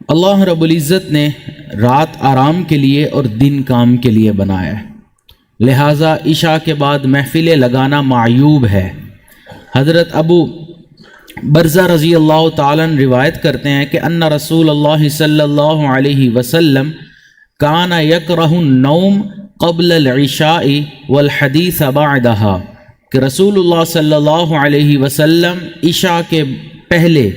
اللہ رب العزت نے رات آرام کے لیے اور دن کام کے لیے بنایا ہے، لہٰذا عشاء کے بعد محفلیں لگانا معیوب ہے۔ حضرت ابو برزہ رضی اللہ تعالیٰ عنہ روایت کرتے ہیں کہ ان رسول اللہ صلی اللہ علیہ وسلم کان یکرہ النوم قبل العشاء والحدیث بعدہا، کہ رسول اللہ صلی اللہ علیہ وسلم عشاء کے پہلے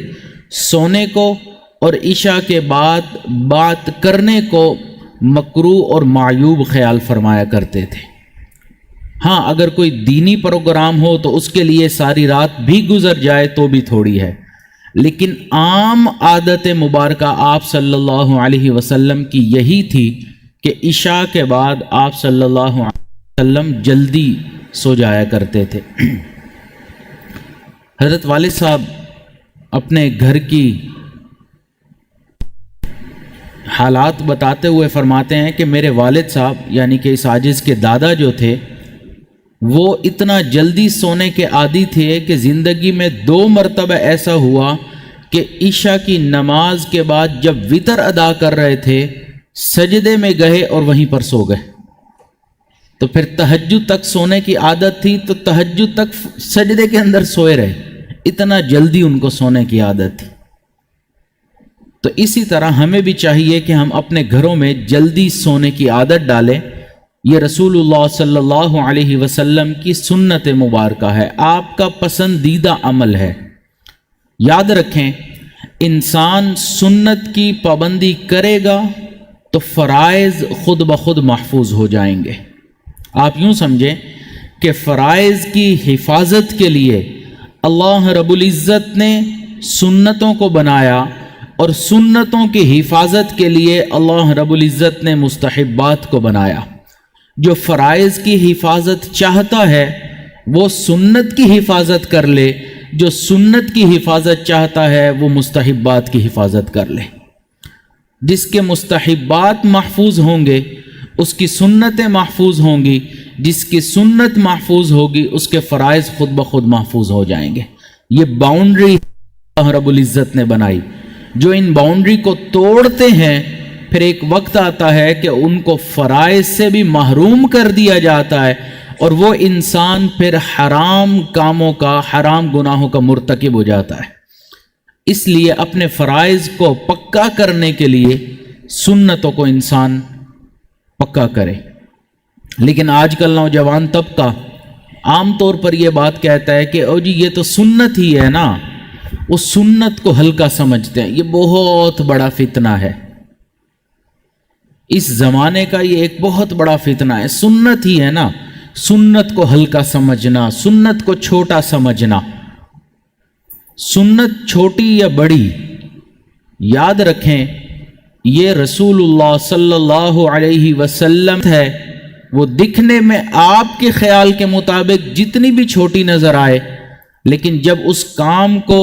سونے کو اور عشاء کے بعد بات کرنے کو مکروہ اور معیوب خیال فرمایا کرتے تھے۔ ہاں اگر کوئی دینی پروگرام ہو تو اس کے لیے ساری رات بھی گزر جائے تو بھی تھوڑی ہے، لیکن عام عادت مبارکہ آپ صلی اللہ علیہ وسلم کی یہی تھی کہ عشاء کے بعد آپ صلی اللہ علیہ وسلم جلدی سو جایا کرتے تھے۔ حضرت والد صاحب اپنے گھر کی حالات بتاتے ہوئے فرماتے ہیں کہ میرے والد صاحب یعنی کہ اس عاجز کے دادا جو تھے، وہ اتنا جلدی سونے کے عادی تھے کہ زندگی میں 2 مرتبہ ایسا ہوا کہ عشاء کی نماز کے بعد جب وتر ادا کر رہے تھے سجدے میں گئے اور وہیں پر سو گئے۔ تو پھر تہجد تک سونے کی عادت تھی تو تہجد تک سجدے کے اندر سوئے رہے، اتنا جلدی ان کو سونے کی عادت تھی۔ تو اسی طرح ہمیں بھی چاہیے کہ ہم اپنے گھروں میں جلدی سونے کی عادت ڈالیں۔ یہ رسول اللہ صلی اللہ علیہ وسلم کی سنت مبارکہ ہے، آپ کا پسندیدہ عمل ہے۔ یاد رکھیں، انسان سنت کی پابندی کرے گا تو فرائض خود بخود محفوظ ہو جائیں گے۔ آپ یوں سمجھیں کہ فرائض کی حفاظت کے لیے اللہ رب العزت نے سنتوں کو بنایا، اور سنتوں کی حفاظت کے لیے اللہ رب العزت نے مستحبات کو بنایا۔ جو فرائض کی حفاظت چاہتا ہے وہ سنت کی حفاظت کر لے، جو سنت کی حفاظت چاہتا ہے وہ مستحبات کی حفاظت کر لے۔ جس کے مستحبات محفوظ ہوں گے اس کی سنتیں محفوظ ہوں گی، جس کی سنت محفوظ ہوگی اس کے فرائض خود بخود محفوظ ہو جائیں گے۔ یہ باؤنڈری اللہ رب العزت نے بنائی۔ جو ان باؤنڈری کو توڑتے ہیں پھر ایک وقت آتا ہے کہ ان کو فرائض سے بھی محروم کر دیا جاتا ہے، اور وہ انسان پھر حرام کاموں کا، حرام گناہوں کا مرتکب ہو جاتا ہے۔ اس لیے اپنے فرائض کو پکا کرنے کے لیے سنتوں کو انسان پکا کرے۔ لیکن آج کل نوجوان طبقہ عام طور پر یہ بات کہتا ہے کہ او جی یہ تو سنت ہی ہے نا، وہ سنت کو ہلکا سمجھتے ہیں۔ یہ بہت بڑا فتنہ ہے، اس زمانے کا یہ ایک بہت بڑا فتنہ ہے۔ سنت ہی ہے نا، سنت کو ہلکا سمجھنا، سنت کو چھوٹا سمجھنا۔ سنت چھوٹی یا بڑی، یاد رکھیں یہ رسول اللہ صلی اللہ علیہ وسلم ہے، وہ دکھنے میں آپ کے خیال کے مطابق جتنی بھی چھوٹی نظر آئے، لیکن جب اس کام کو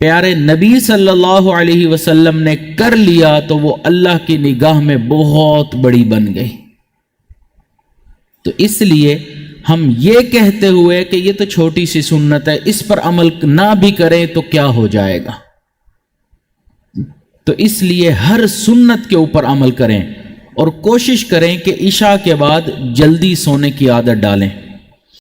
پیارے نبی صلی اللہ علیہ وسلم نے کر لیا تو وہ اللہ کی نگاہ میں بہت بڑی بن گئی۔ تو اس لیے ہم یہ کہتے ہوئے کہ یہ تو چھوٹی سی سنت ہے، اس پر عمل نہ بھی کریں تو کیا ہو جائے گا، تو اس لیے ہر سنت کے اوپر عمل کریں اور کوشش کریں کہ عشاء کے بعد جلدی سونے کی عادت ڈالیں۔